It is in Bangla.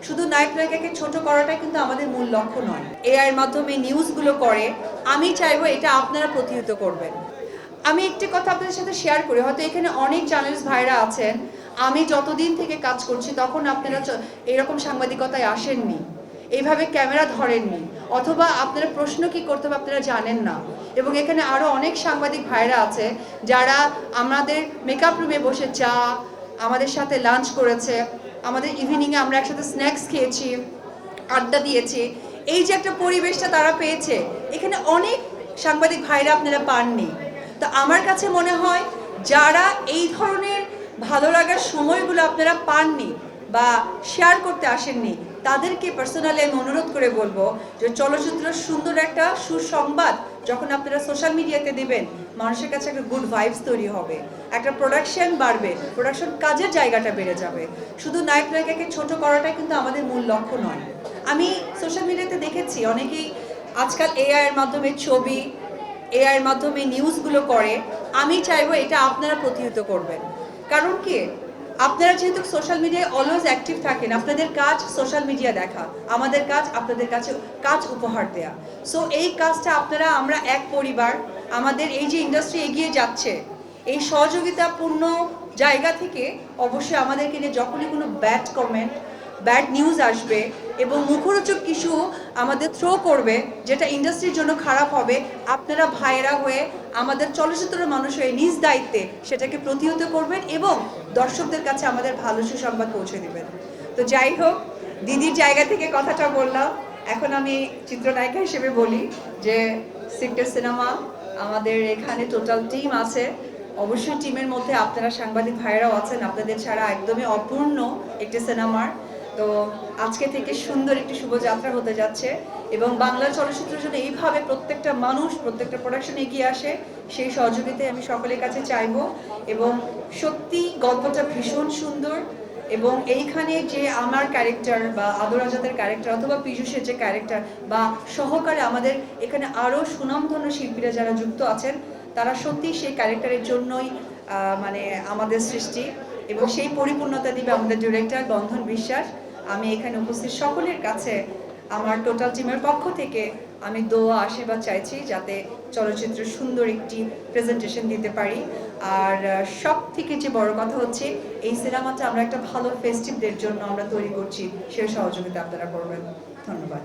শুধু নায়ক নায়িকাকে ছোট করাটাই কিন্তু আমাদের মূল লক্ষ্য নয়। এআই এর মাধ্যমে নিউজগুলো করে, আমি চাইবো এটা আপনারা প্রতিহত করবেন। আমি একটি কথা আপনাদের সাথে শেয়ার করি, হয়তো এখানে অনেক জার্নালিস্ট ভাইরা আছেন, আমি যতদিন থেকে কাজ করছি তখন আপনারা এরকম সাংবাদিকতায় আসেননি, এইভাবে ক্যামেরা ধরেননি, অথবা আপনারা প্রশ্ন কি করতে হবে আপনারা জানেন না। এবং এখানে আরও অনেক সাংবাদিক ভাইরা আছে যারা আমাদের মেকআপ রুমে বসে চা, আমাদের সাথে লাঞ্চ করেছে, আমাদের ইভিনিংয়ে আমরা একসাথে স্ন্যাক্স খেয়েছি, আড্ডা দিয়েছি। এই যে একটা পরিবেশটা তারা পেয়েছে, এখানে অনেক সাংবাদিক ভাইরা আপনারা পাননি। তো আমার কাছে মনে হয় যারা এই ধরনের ভালো লাগার সময়গুলো আপনারা পাননি বা শেয়ার করতে আসেননি, তাদেরকে পার্সোনালি আমি অনুরোধ করে বলবো যে চলচ্চিত্র সুন্দর একটা সুসংবাদ যখন আপনারা সোশ্যাল মিডিয়াতে দেবেন, মানুষের কাছে একটা গুড ভাইবস তৈরি হবে, একটা প্রোডাকশন বাড়বে, প্রোডাকশন কাজের জায়গাটা বেড়ে যাবে। শুধু নায়ক নায়িকাকে ছোট করাটাই কিন্তু আমাদের মূল লক্ষ্য নয়। আমি সোশ্যাল মিডিয়াতে দেখেছি অনেকেই আজকাল এআই এর মাধ্যমে ছবি, এআই এর মাধ্যমে নিউজগুলো করে, আমি চাইবো এটা আপনারা প্রতিহত করবেন। কারণ কি, আপনারা যেহেতু সোশ্যাল মিডিয়ায় অলওয়েজ অ্যাক্টিভ থাকেন, আপনাদের কাজ সোশ্যাল মিডিয়া দেখা, আমাদের কাজ আপনাদের কাছে কাজ উপহার দেয়া। সো এই কাজটা আপনারা, আমরা এক পরিবার, আমাদের এই যে ইন্ডাস্ট্রি এগিয়ে যাচ্ছে, এই সহযোগিতাপূর্ণ জায়গা থেকে অবশ্যই আমাদেরকে নিয়ে যখনই কোনো ব্যাড কমেন্ট, ব্যাড নিউজ আসবে এবং মুখরোচক কিছু আমাদের থ্রো করবে যেটা ইন্ডাস্ট্রির জন্য খারাপ হবে, আপনারা ভাইয়েরা হয়ে, আমাদের চলচ্চিত্রের মানুষ হয়ে নিজ দায়িত্বে সেটাকে প্রতিহত করবেন এবং দর্শকদের কাছে আমাদের ভালো সুসংবাদ পৌঁছে দিবেন। তো যাই হোক, দিদির জায়গা থেকে কথাটা বললাম, এখন আমি চিত্রনায়িকা হিসেবে বলি যে সেক্টর সিনেমা আমাদের এখানে টোটাল টিম আছে। অবশ্যই টিমের মধ্যে আপনারা সাংবাদিক ভাইয়েরাও আছেন, আপনাদের ছাড়া একদমই অপূর্ণ একটি সিনেমার। তো আজকে থেকে সুন্দর একটি শুভযাত্রা হতে যাচ্ছে এবং বাংলা চলচ্চিত্রের জন্য এইভাবে প্রত্যেকটা মানুষ, প্রত্যেকটা প্রোডাকশন এগিয়ে আসে, সেই সহযোগিতায় আমি সকলের কাছে চাইবো। এবং সত্যি গল্পটা ভীষণ সুন্দর এবং এইখানে যে আমার ক্যারেক্টার বা আদর আজাদের ক্যারেক্টার অথবা পীযূষের যে ক্যারেক্টার বা সহকারে আমাদের এখানে আরও সুনামধন্য শিল্পীরা যারা যুক্ত আছেন, তারা সত্যি সেই ক্যারেক্টারের জন্যই মানে আমাদের সৃষ্টি এবং সেই পরিপূর্ণতা দিবে আমাদের ডিরেক্টর বন্ধন বিশ্বাস। আমি এখানে উপস্থিত সকলের কাছে আমার টোটাল টিমের পক্ষ থেকে আমি দোয়া আশীর্বাদ চাইছি যাতে চলচ্চিত্রের সুন্দর একটি প্রেজেন্টেশন দিতে পারি। আর সব থেকে যে বড় কথা হচ্ছে, এই সিনেমাটা আমরা একটা ভালো ফেস্টিভ ডের জন্য আমরা তৈরি করছি, সেই সহযোগিতা আপনারা করবেন। ধন্যবাদ।